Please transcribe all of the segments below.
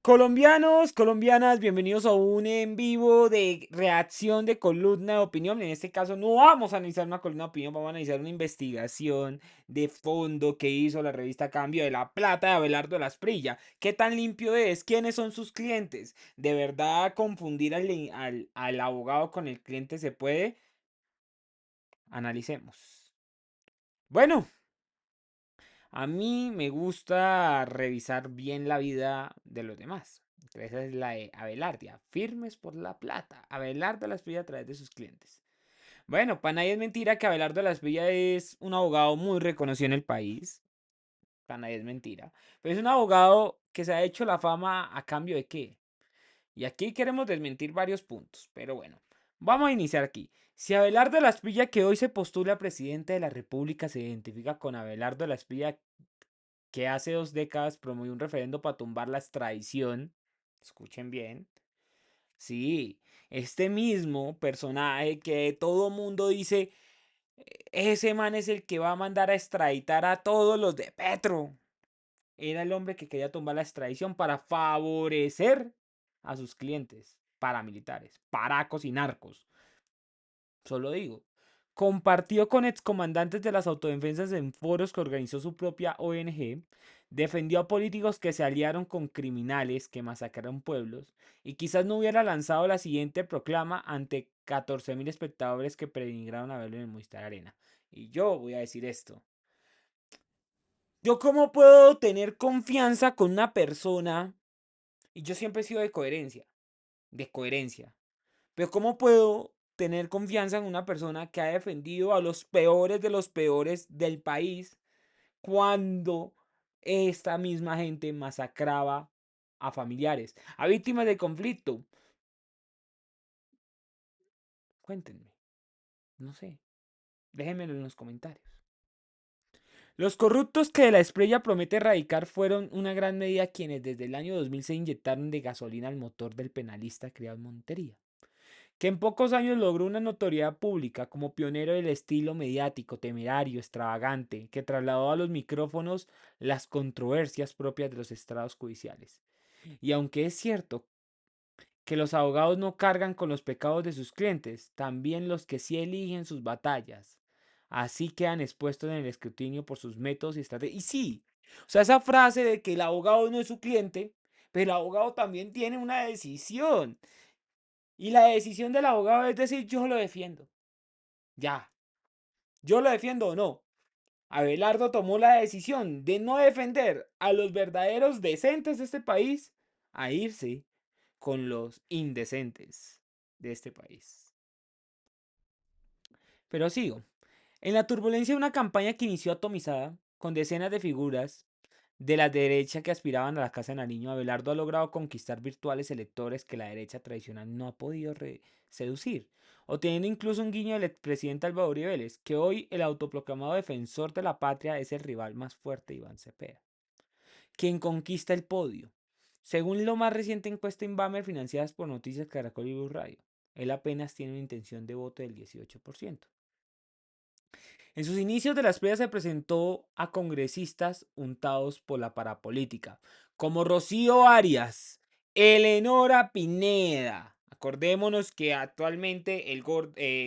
Colombianos, colombianas, bienvenidos a un en vivo de reacción de columna de opinión. En este caso no vamos a analizar una columna de opinión, vamos a analizar una investigación de fondo que hizo la revista Cambio de la Plata de Abelardo Lasprilla. ¿Qué tan limpio es? ¿Quiénes son sus clientes? ¿De verdad confundir al abogado con el cliente se puede? Analicemos. Bueno, a mí me gusta revisar bien la vida de los demás. Esa es la de Abelardia. Firmes por la plata. Abelardo Lasprilla a través de sus clientes. Bueno, para nadie es mentira que Abelardo Lasprilla es un abogado muy reconocido en el país. Para nadie es mentira. Pero es un abogado que se ha hecho la fama a cambio de qué. Y aquí queremos desmentir varios puntos. Pero bueno, vamos a iniciar aquí. Si Abelardo Lasprilla, que hoy se postula a presidente de la República, se identifica con Abelardo Lasprilla, que hace 2 décadas promovió un referendo para tumbar la extradición. Escuchen bien. Sí, este mismo personaje que todo mundo dice, ese man es el que va a mandar a extraditar a todos los de Petro. Era el hombre que quería tumbar la extradición para favorecer a sus clientes paramilitares, paracos y narcos. Solo digo. Compartió con excomandantes de las autodefensas en foros que organizó su propia ONG, defendió a políticos que se aliaron con criminales que masacraron pueblos y quizás no hubiera lanzado la siguiente proclama ante 14.000 espectadores que peregrinaron a verlo en el Movistar Arena. Y yo voy a decir esto. ¿Yo cómo puedo tener confianza con una persona? Y yo siempre he sido de coherencia, de coherencia. Pero ¿cómo puedo tener confianza en una persona que ha defendido a los peores de los peores del país cuando esta misma gente masacraba a familiares, a víctimas de conflicto? Cuéntenme, no sé, déjenmelo en los comentarios. Los corruptos que la Esprella promete erradicar fueron una gran medida quienes desde el año 2000 se inyectaron de gasolina al motor del penalista criado en Montería, que en pocos años logró una notoriedad pública como pionero del estilo mediático, temerario, extravagante, que trasladó a los micrófonos las controversias propias de los estrados judiciales. Y aunque es cierto que los abogados no cargan con los pecados de sus clientes, también los que sí eligen sus batallas. Así quedan expuestos en el escrutinio por sus métodos y estrategias. Y sí, o sea, esa frase de que el abogado no es su cliente, pero el abogado también tiene una decisión. Y la decisión del abogado es decir, yo lo defiendo. Ya, yo lo defiendo o no. Abelardo tomó la decisión de no defender a los verdaderos decentes de este país a irse con los indecentes de este país. Pero sigo. En la turbulencia de una campaña que inició atomizada, con decenas de figuras de la derecha que aspiraban a la Casa de Nariño, Abelardo ha logrado conquistar virtuales electores que la derecha tradicional no ha podido seducir, o teniendo incluso un guiño del expresidente Álvaro Uribe Vélez, que hoy el autoproclamado defensor de la patria es el rival más fuerte de Iván Cepeda, quien conquista el podio. Según la más reciente encuesta Inbamer financiadas por Noticias Caracol y Blue Radio, él apenas tiene una intención de voto del 18%. En sus inicios de las peleas se presentó a congresistas untados por la parapolítica, como Rocío Arias, Eleonora Pineda. Acordémonos que actualmente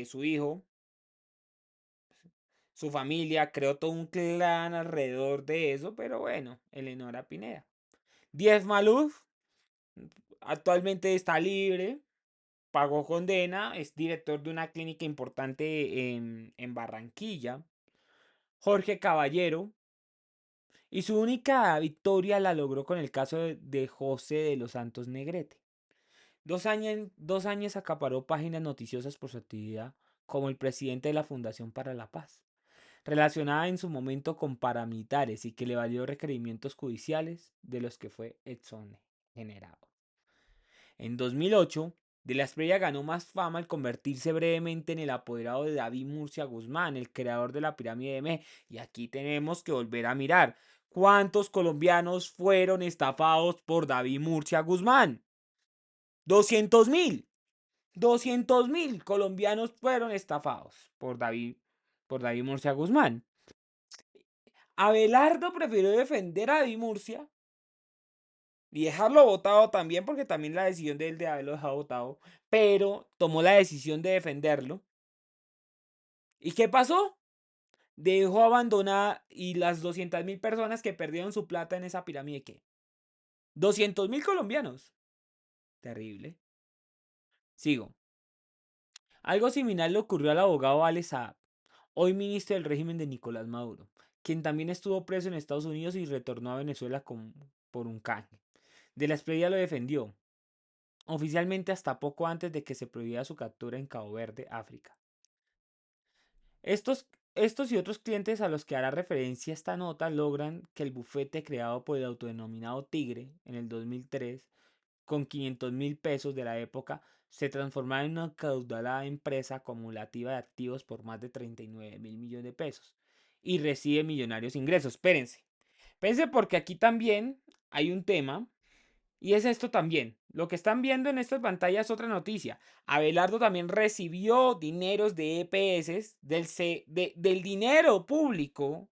su hijo, su familia, creó todo un clan alrededor de eso, pero bueno, Eleonora Pineda. Diez Maluf actualmente está libre, pagó condena, es director de una clínica importante en Barranquilla. Jorge Caballero, y su única victoria la logró con el caso de José de los Santos Negrete. 2 años acaparó páginas noticiosas por su actividad como el presidente de la Fundación para la Paz, relacionada en su momento con paramilitares y que le valió requerimientos judiciales de los que fue exonerado. En 2008, De la Espriella ganó más fama al convertirse brevemente en el apoderado de David Murcia Guzmán, el creador de la pirámide de Meje. Y aquí tenemos que volver a mirar cuántos colombianos fueron estafados por David Murcia Guzmán. 200.000. 200.000 colombianos fueron estafados por David Murcia Guzmán. Abelardo prefirió defender a David Murcia y dejarlo votado también, porque también la decisión de él de haberlo dejado votado, pero tomó la decisión de defenderlo. ¿Y qué pasó? Dejó abandonada y las 200.000 personas que perdieron su plata en esa pirámide, ¿qué? 200.000 colombianos. Terrible. Sigo. Algo similar le ocurrió al abogado Alex Saab, hoy ministro del régimen de Nicolás Maduro, quien también estuvo preso en Estados Unidos y retornó a Venezuela por un canje. De la Espriella lo defendió, oficialmente hasta poco antes de que se prohibiera su captura en Cabo Verde, África. Estos y otros clientes a los que hará referencia esta nota logran que el bufete creado por el autodenominado Tigre en el 2003, con 500.000 pesos de la época, se transformara en una caudalada empresa acumulativa de activos por más de 39.000 millones de pesos y recibe millonarios ingresos. Espérense porque aquí también hay un tema y es esto también. Lo que están viendo en estas pantallas es otra noticia. Abelardo también recibió dineros de EPS del dinero público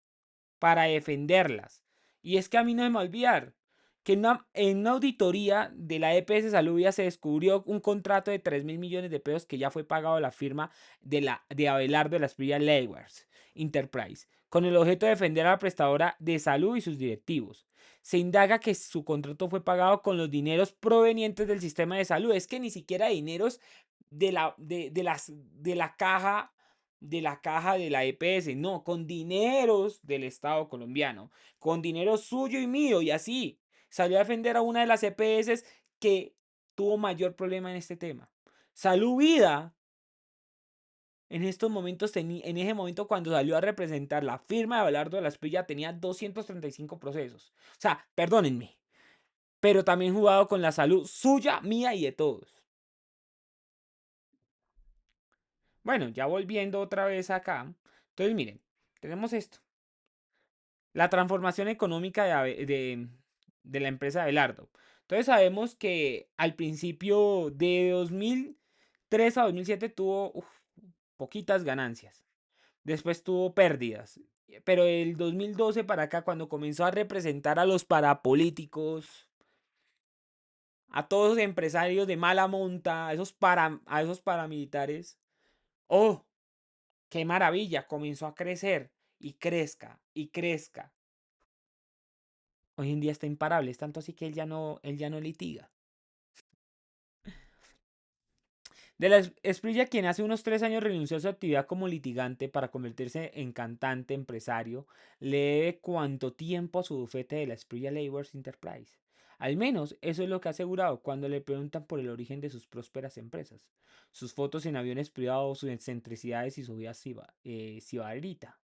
para defenderlas. Y es que a mí no me va a olvidar que en una auditoría de la EPS Salubia se descubrió un contrato de 3.000 millones de pesos que ya fue pagado a la firma de Abelardo de la Espriella Lewers Enterprise, con el objeto de defender a la prestadora de salud y sus directivos. Se indaga que su contrato fue pagado con los dineros provenientes del sistema de salud. Es que ni siquiera dineros de la caja de la EPS, no, con dineros del Estado colombiano, con dinero suyo y mío, y así salió a defender a una de las EPS que tuvo mayor problema en este tema. Salud Vida, en estos momentos, en ese momento cuando salió a representar la firma de Abelardo de la Espriella, tenía 235 procesos. O sea, perdónenme, pero también jugado con la salud suya, mía y de todos. Bueno, ya volviendo otra vez acá. Entonces, miren, tenemos esto. La transformación económica de la empresa Abelardo. Entonces sabemos que al principio de 2003 a 2007 tuvo poquitas ganancias. Después tuvo pérdidas. Pero el 2012 para acá, cuando comenzó a representar a los parapolíticos, a todos los empresarios de mala monta, a esos paramilitares, ¡oh! ¡Qué maravilla! Comenzó a crecer y crezca y crezca. Hoy en día está imparable, es tanto así que él ya no litiga. De la Esprilla, quien hace unos 3 años renunció a su actividad como litigante para convertirse en cantante empresario, le debe cuánto tiempo a su bufete de la Esprilla Labours Enterprise. Al menos eso es lo que ha asegurado cuando le preguntan por el origen de sus prósperas empresas, sus fotos en aviones privados, sus excentricidades y su vida sibarita.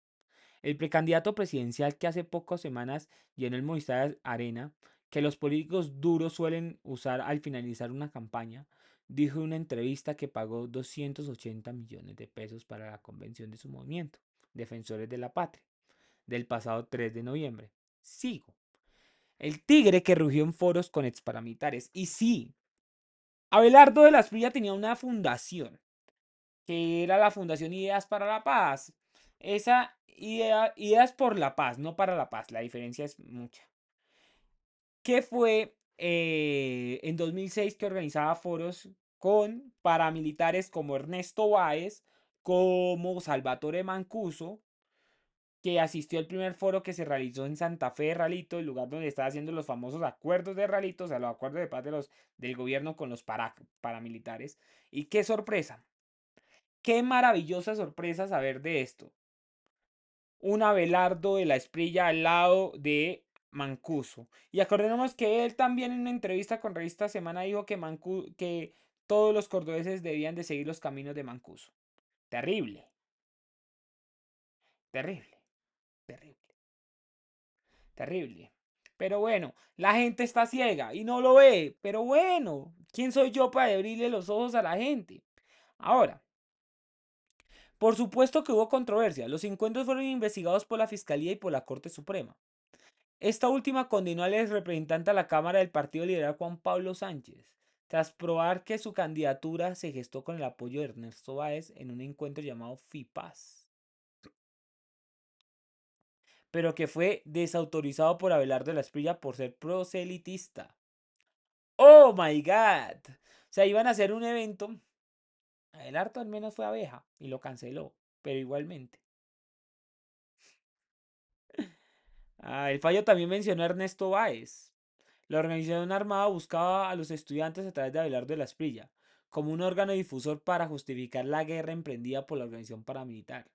El precandidato presidencial que hace pocas semanas llenó el Movistar Arena, que los políticos duros suelen usar al finalizar una campaña, dijo en una entrevista que pagó 280 millones de pesos para la convención de su movimiento, Defensores de la Patria, del pasado 3 de noviembre. Sigo. El tigre que rugió en foros con exparamilitares. Y sí, Abelardo de la Espriella tenía una fundación que era la Fundación Ideas para la Paz. Esa idea, Ideas por la Paz, no para la paz, la diferencia es mucha. Que fue en 2006 que organizaba foros con paramilitares como Ernesto Báez, como Salvatore Mancuso, que asistió al primer foro que se realizó en Santa Fe de Ralito, el lugar donde estaba haciendo los famosos acuerdos de Ralito, o sea, los acuerdos de paz del gobierno con los paramilitares. Y qué sorpresa, qué maravillosa sorpresa saber de esto. Un Abelardo de la Esprilla al lado de Mancuso. Y acordémonos que él también en una entrevista con Revista Semana dijo que todos los cordobeses debían de seguir los caminos de Mancuso. Terrible, terrible, terrible, terrible. Pero bueno, la gente está ciega y no lo ve. Pero bueno, ¿quién soy yo para abrirle los ojos a la gente? Ahora, por supuesto que hubo controversia. Los encuentros fueron investigados por la Fiscalía y por la Corte Suprema. Esta última condenó al ex representante a la Cámara del Partido Liberal Juan Pablo Sánchez, tras probar que su candidatura se gestó con el apoyo de Ernesto Báez en un encuentro llamado FIPAS, pero que fue desautorizado por Abelardo de la Espriella por ser proselitista. Oh my God. O sea, iban a hacer un evento. El harto al menos fue abeja y lo canceló, pero igualmente. El fallo también mencionó a Ernesto Báez. La organización armada buscaba a los estudiantes a través de Abelardo de la Esprilla, como un órgano difusor para justificar la guerra emprendida por la organización paramilitar.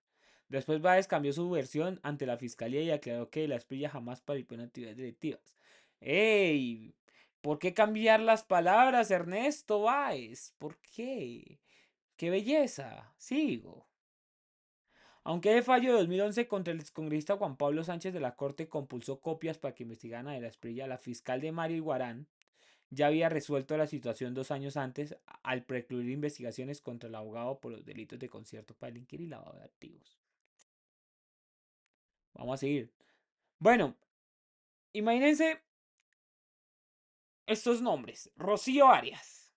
Después Báez cambió su versión ante la fiscalía y aclaró que la Esprilla jamás participó en actividades delictivas. ¡Ey! ¿Por qué cambiar las palabras, Ernesto Báez? ¿Por qué? ¡Qué belleza! Sigo. Aunque el fallo de 2011 contra el excongresista Juan Pablo Sánchez de la Corte compulsó copias para que investigaran a De la Esprilla, la fiscal de Mario Iguarán ya había resuelto la situación 2 años antes al precluir investigaciones contra el abogado por los delitos de concierto para delinquir y lavado de activos. Vamos a seguir. Bueno, imagínense estos nombres. Rocío Arias,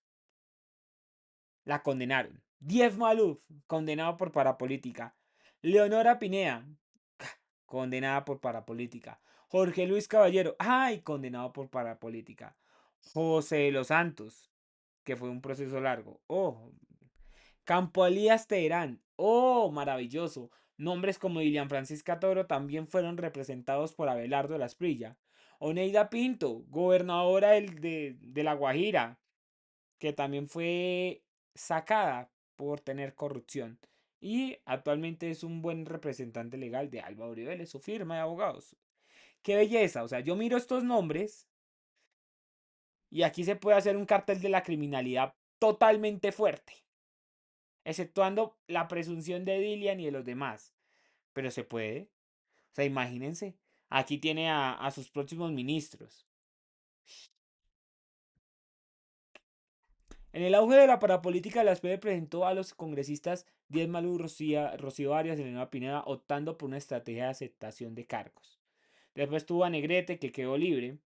la condenaron. Diez Maluf, condenado por parapolítica. Leonora Pinea, condenada por parapolítica. Jorge Luis Caballero, ay, condenado por parapolítica. José de los Santos, que fue un proceso largo. Oh, Campo Elías Teherán. Oh, maravilloso. Nombres como Dilian Francisca Toro también fueron representados por Abelardo Lasprilla. Oneida Pinto, gobernadora de La Guajira, que también fue sacada por tener corrupción. Y actualmente es un buen representante legal de Alba Uribe, su firma de abogados. ¡Qué belleza! O sea, yo miro estos nombres y aquí se puede hacer un cartel de la criminalidad totalmente fuerte, exceptuando la presunción de Dilian y de los demás. Pero se puede. O sea, imagínense. Aquí tiene a sus próximos ministros. En el auge de la parapolítica, la SPD presentó a los congresistas Díaz Malú, Rocío Arias y Elena Pineda, optando por una estrategia de aceptación de cargos. Después tuvo a Negrete, que quedó libre.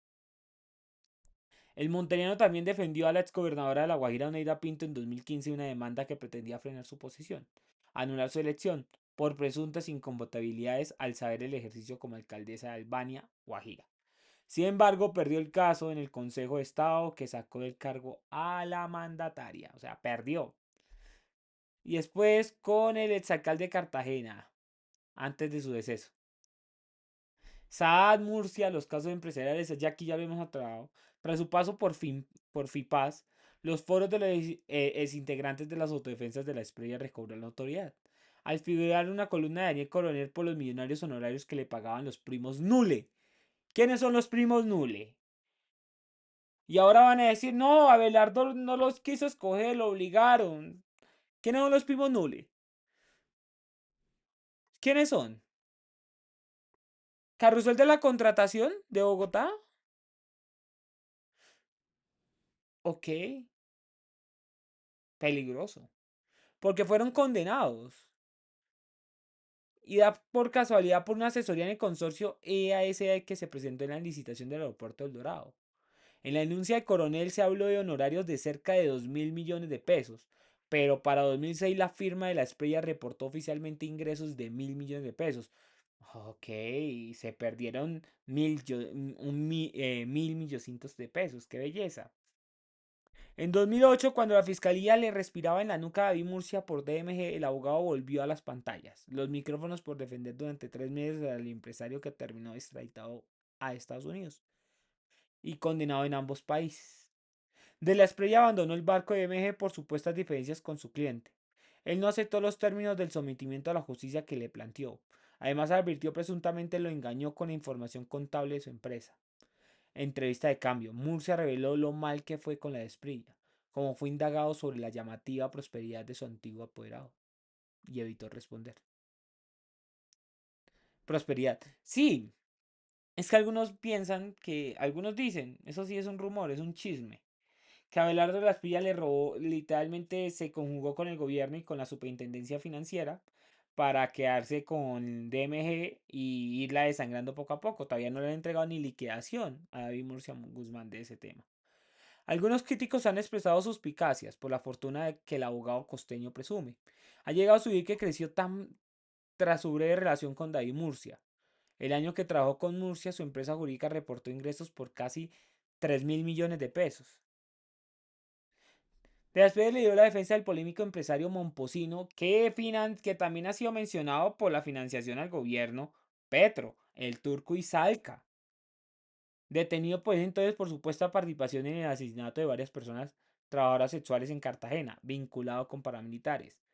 El monteriano también defendió a la exgobernadora de La Guajira, Oneida Pinto, en 2015 una demanda que pretendía frenar su posición, anular su elección por presuntas incompatibilidades al saber el ejercicio como alcaldesa de Albania, Guajira. Sin embargo, perdió el caso en el Consejo de Estado que sacó del cargo a la mandataria. O sea, perdió. Y después con el exalcalde de Cartagena, antes de su deceso. Saad Murcia, los casos empresariales, ya aquí ya lo hemos tratado. Tras su paso por FIPAS, los foros de los exintegrantes de las autodefensas de la Esprella recobraron la autoridad. Al figurar una columna de Daniel Coronel por los millonarios honorarios que le pagaban los primos Nule. ¿Quiénes son los primos Nule? Y ahora van a decir, no, Abelardo no los quiso escoger, lo obligaron. ¿Quiénes son los primos Nule? ¿Quiénes son? ¿Carrusel de la contratación de Bogotá? Ok, peligroso. Porque fueron condenados. Y da por casualidad por una asesoría en el consorcio EASA que se presentó en la licitación del aeropuerto del Dorado. En la denuncia de Coronel se habló de honorarios de cerca de 2.000 millones de pesos, pero para 2006 la firma de la Esprella reportó oficialmente ingresos de 1.000 millones de pesos. Ok, se perdieron 1.000 milloncitos de pesos, qué belleza. En 2008, cuando la fiscalía le respiraba en la nuca a David Murcia por DMG, el abogado volvió a las pantallas. Los micrófonos por defender durante 3 meses al empresario que terminó extraditado a Estados Unidos y condenado en ambos países. De la Espriella abandonó el barco de DMG por supuestas diferencias con su cliente. Él no aceptó los términos del sometimiento a la justicia que le planteó. Además, advirtió presuntamente lo engañó con la información contable de su empresa. Entrevista de cambio. Murcia reveló lo mal que fue con la Esprilla, como fue indagado sobre la llamativa prosperidad de su antiguo apoderado, y evitó responder. Prosperidad. Sí, es que algunos piensan que, algunos dicen, eso sí es un rumor, es un chisme, que Abelardo de la Esprilla le robó, literalmente se conjugó con el gobierno y con la superintendencia financiera para quedarse con DMG y irla desangrando poco a poco. Todavía no le han entregado ni liquidación a David Murcia Guzmán de ese tema. Algunos críticos han expresado suspicacias por la fortuna que el abogado costeño presume. Ha llegado a subir que creció tan tras su breve relación con David Murcia. El año que trabajó con Murcia, su empresa jurídica reportó ingresos por casi 3.000 millones de pesos. Después le dio la defensa del polémico empresario Momposino, que también ha sido mencionado por la financiación al gobierno, Petro, el turco Izalca, detenido pues entonces por supuesta participación en el asesinato de varias personas trabajadoras sexuales en Cartagena, vinculado con paramilitares.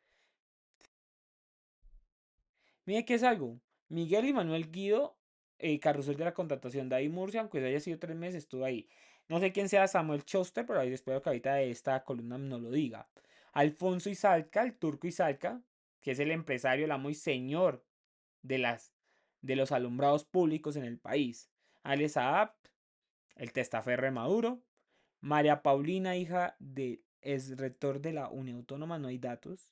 Mire que es algo. Miguel y Manuel Guido, carrusel de la contratación. David Murcia, aunque haya sido 3 meses, estuvo ahí. No sé quién sea Samuel Choster, pero ahí espero que ahorita de esta columna no lo diga. Alfonso Izalca, el turco Izalca, que es el empresario, el amo y señor de, de los alumbrados públicos en el país. Ale Saab, el testaferro de Maduro. María Paulina, hija del ex rector de la Unión Autónoma, no hay datos.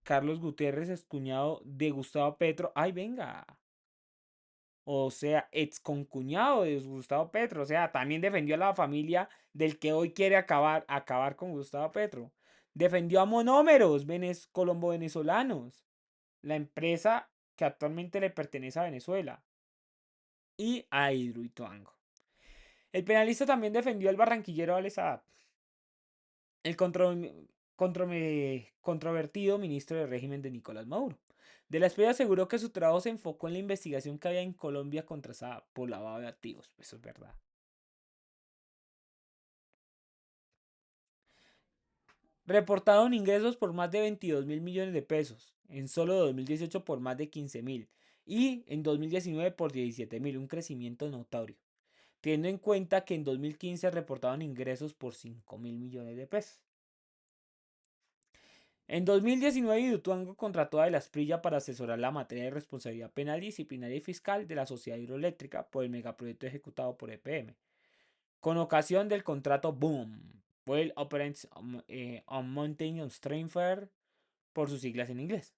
Carlos Gutiérrez es cuñado de Gustavo Petro. ¡Ay, venga! O sea, ex concuñado de Gustavo Petro. O sea, también defendió a la familia del que hoy quiere acabar con Gustavo Petro. Defendió a Monómeros, colombo venezolanos, la empresa que actualmente le pertenece a Venezuela, y a Hidroituango. El penalista también defendió al barranquillero Alex Saab, el controvertido ministro del régimen de Nicolás Maduro. De la Espriella aseguró que su trabajo se enfocó en la investigación que había en Colombia contra Saab por lavado de activos. Eso es verdad. Reportaron ingresos por más de 22.000 millones de pesos. En solo 2018 por más de 15.000. Y en 2019 por 17.000. Un crecimiento notorio. Teniendo en cuenta que en 2015 reportaron ingresos por 5.000 millones de pesos. En 2019, Hidroituango contrató a De la Espriella para asesorar la materia de responsabilidad penal, disciplinaria y fiscal de la sociedad hidroeléctrica por el megaproyecto ejecutado por EPM. Con ocasión del contrato BOOM, Well Operates on Mountain Stream Fair, por sus siglas en inglés.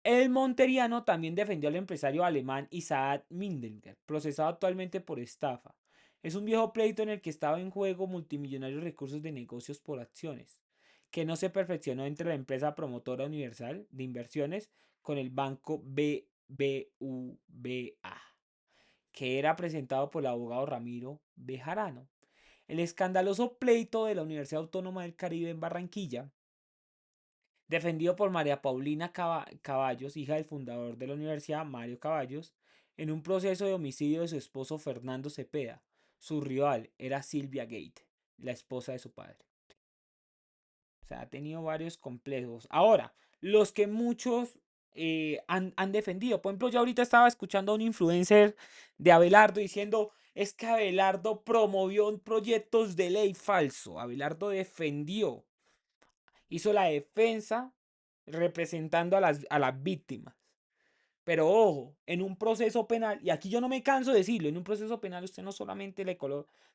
El monteriano también defendió al empresario alemán Isaac Mindelger, procesado actualmente por estafa. Es un viejo pleito en el que estaba en juego multimillonarios recursos de negocios por acciones, que no se perfeccionó entre la empresa promotora universal de inversiones con el banco BBVA, que era presentado por el abogado Ramiro Bejarano. El escandaloso pleito de la Universidad Autónoma del Caribe en Barranquilla, defendido por María Paulina Caballos, hija del fundador de la universidad, Mario Caballos, en un proceso de homicidio de su esposo Fernando Cepeda. Su rival era Silvia Gate, la esposa de su padre. O sea, ha tenido varios complejos. Ahora, los que muchos han defendido. Por ejemplo, yo ahorita estaba escuchando a un influencer de Abelardo diciendo, es que Abelardo promovió proyectos de ley falso. Abelardo defendió, hizo la defensa representando a las víctimas. Pero ojo, en un proceso penal, y aquí yo no me canso de decirlo, en un proceso penal usted no solamente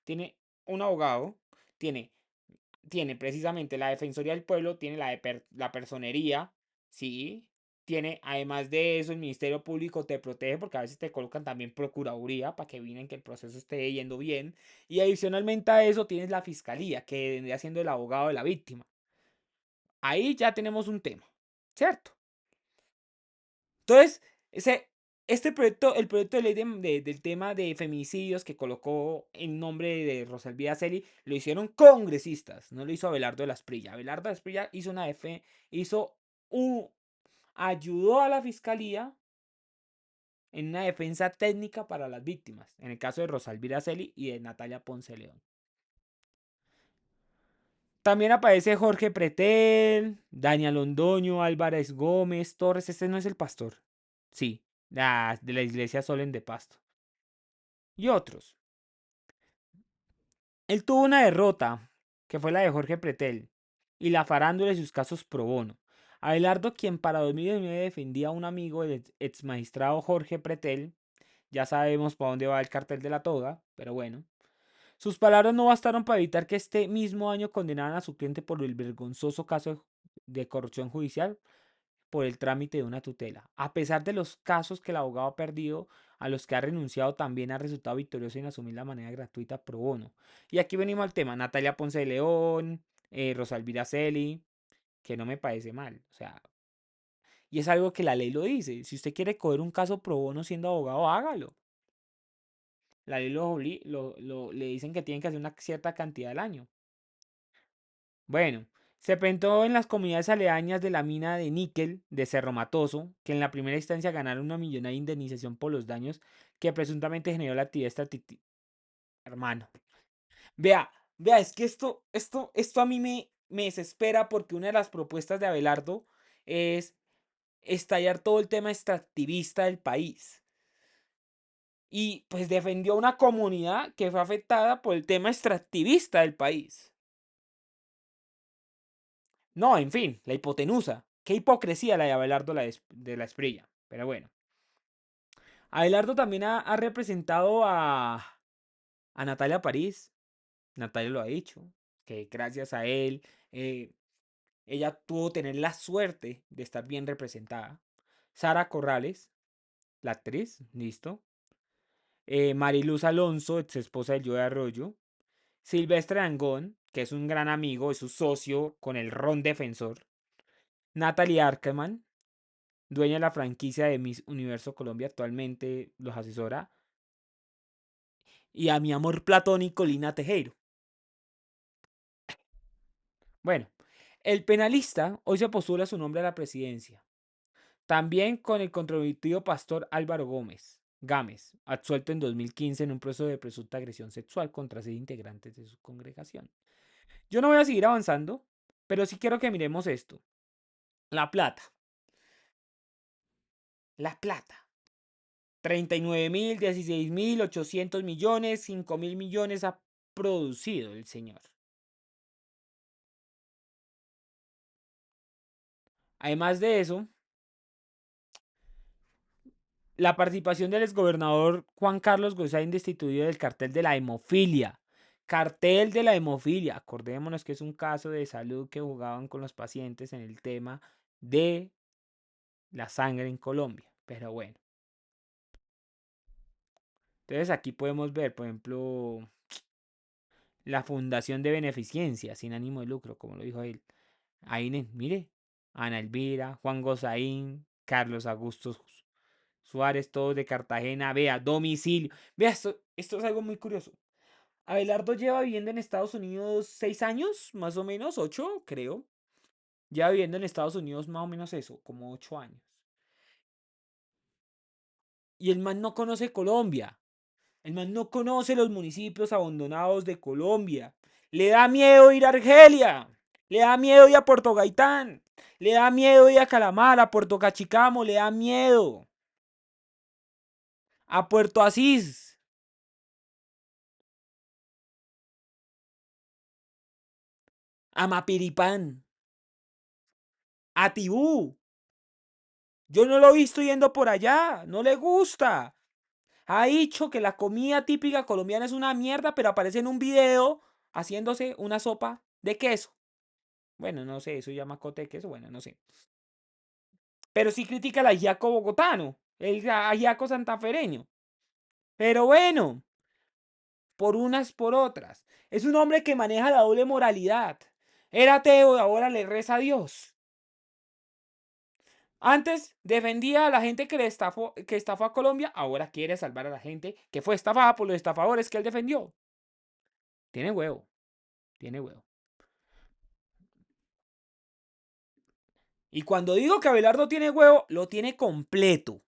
tiene un abogado, tiene, tiene precisamente la Defensoría del Pueblo, tiene la personería, ¿sí? Tiene, además de eso, el Ministerio Público te protege porque a veces te colocan también Procuraduría para que vienen que el proceso esté yendo bien. Y adicionalmente a eso tienes la Fiscalía, que vendría siendo el abogado de la víctima. Ahí ya tenemos un tema, ¿cierto? Entonces, este proyecto, el proyecto de ley del tema de feminicidios que colocó en nombre de Rosalvía Celi, lo hicieron congresistas, no lo hizo Abelardo de la Espriella. Abelardo de la Espriella hizo hizo un, ayudó a la fiscalía en una defensa técnica para las víctimas, en el caso de Rosalvía Celi y de Natalia Ponce León. También aparece Jorge Pretel, Daniel Londoño, Álvarez Gómez, Torres. Este no es el pastor. Sí, de la iglesia Solen de Pasto. Y otros. Él tuvo una derrota, que fue la de Jorge Pretel, y la farándula de sus casos pro bono. Abelardo, quien para 2019 defendía a un amigo del ex magistrado Jorge Pretel, ya sabemos para dónde va el cartel de la toga, pero bueno. Sus palabras no bastaron para evitar que este mismo año condenaran a su cliente por el vergonzoso caso de corrupción judicial por el trámite de una tutela. A pesar de los casos que el abogado ha perdido, a los que ha renunciado, también ha resultado victorioso en asumir la manera gratuita pro bono. Y aquí venimos al tema, Natalia Ponce de León, Rosalvira Celi, que no me parece mal. O sea, y es algo que la ley lo dice. Si usted quiere coger un caso pro bono siendo abogado, hágalo. La ley le dicen que tienen que hacer una cierta cantidad al año. Bueno, Se presentó en las comunidades aledañas de la mina de níquel de Cerro Matoso, que en la primera instancia ganaron una millonaria indemnización por los daños que presuntamente generó la actividad estática. Hermano, vea, vea, es que esto a mí me desespera porque una de las propuestas de Abelardo es estallar todo el tema extractivista del país. Y pues defendió a una comunidad que fue afectada por el tema extractivista del país. No, en fin, la hipotenusa. Qué hipocresía la de Abelardo de la Esprilla. Pero bueno. Abelardo también ha representado a Natalia París. Natalia lo ha dicho. Que gracias a él, eh, ella tuvo tener la suerte de estar bien representada. Sara Corrales, la actriz, listo. Mariluz Alonso, ex esposa de Joe Arroyo. Silvestre Angón, que es un gran amigo, es su socio con el Ron Defensor. Natalie Arkeman, dueña de la franquicia de Miss Universo Colombia, actualmente los asesora. Y a mi amor platónico, Lina Tejero. Bueno, el penalista hoy se postula su nombre a la presidencia. También con el controvertido pastor Álvaro Gámez, absuelto en 2015 en un proceso de presunta agresión sexual contra 6 integrantes de su congregación. Yo no voy a seguir avanzando, pero sí quiero que miremos esto. La plata. La plata. 39.000, 16.800 millones, 5.000 millones ha producido el señor. Además de eso, la participación del exgobernador Juan Carlos Gozaín destituido del cartel de la hemofilia. Cartel de la hemofilia. Acordémonos que es un caso de salud que jugaban con los pacientes en el tema de la sangre en Colombia. Pero bueno. Entonces aquí podemos ver, por ejemplo, la fundación de beneficencia sin ánimo de lucro, como lo dijo él. Ahí, mire, Ana Elvira, Juan Gozaín, Carlos Augusto Suárez, todos de Cartagena. Vea, domicilio. Vea, esto es algo muy curioso. Abelardo lleva viviendo en Estados Unidos 6 años, más o menos, 8, creo. Lleva viviendo en Estados Unidos más o menos eso, como 8 años. Y el man no conoce Colombia. El man no conoce los municipios abandonados de Colombia. Le da miedo ir a Argelia. Le da miedo ir a Puerto Gaitán. Le da miedo ir a Calamar, a Puerto Cachicamo. Le da miedo. A Puerto Asís. A Mapiripán. A Tibú. Yo no lo he visto yendo por allá. No le gusta. Ha dicho que la comida típica colombiana es una mierda, pero aparece en un video haciéndose una sopa de queso. Bueno, no sé, eso llama cote de queso, bueno, no sé. Pero sí critica el ajiaco bogotano, el ajiaco santafereño. Pero bueno, por unas por otras. Es un hombre que maneja la doble moralidad. Era ateo y ahora le reza a Dios. Antes defendía a la gente que estafó a Colombia, ahora quiere salvar a la gente que fue estafada por los estafadores que él defendió. Tiene huevo, tiene huevo. Y cuando digo que Abelardo tiene huevo, lo tiene completo.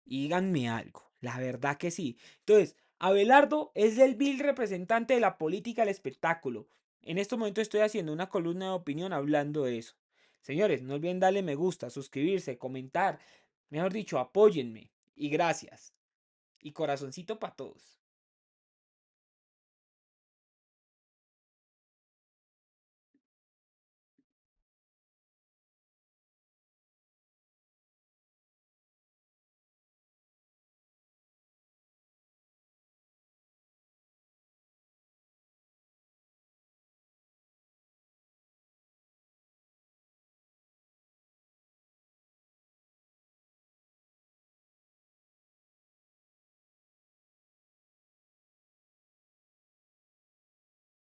Y díganme algo, la verdad que sí. Entonces, Abelardo es el vil representante de la política del espectáculo. En este momento estoy haciendo una columna de opinión hablando de eso. Señores, no olviden darle me gusta, suscribirse, comentar. Mejor dicho, apóyenme. Y gracias. Y corazoncito para todos.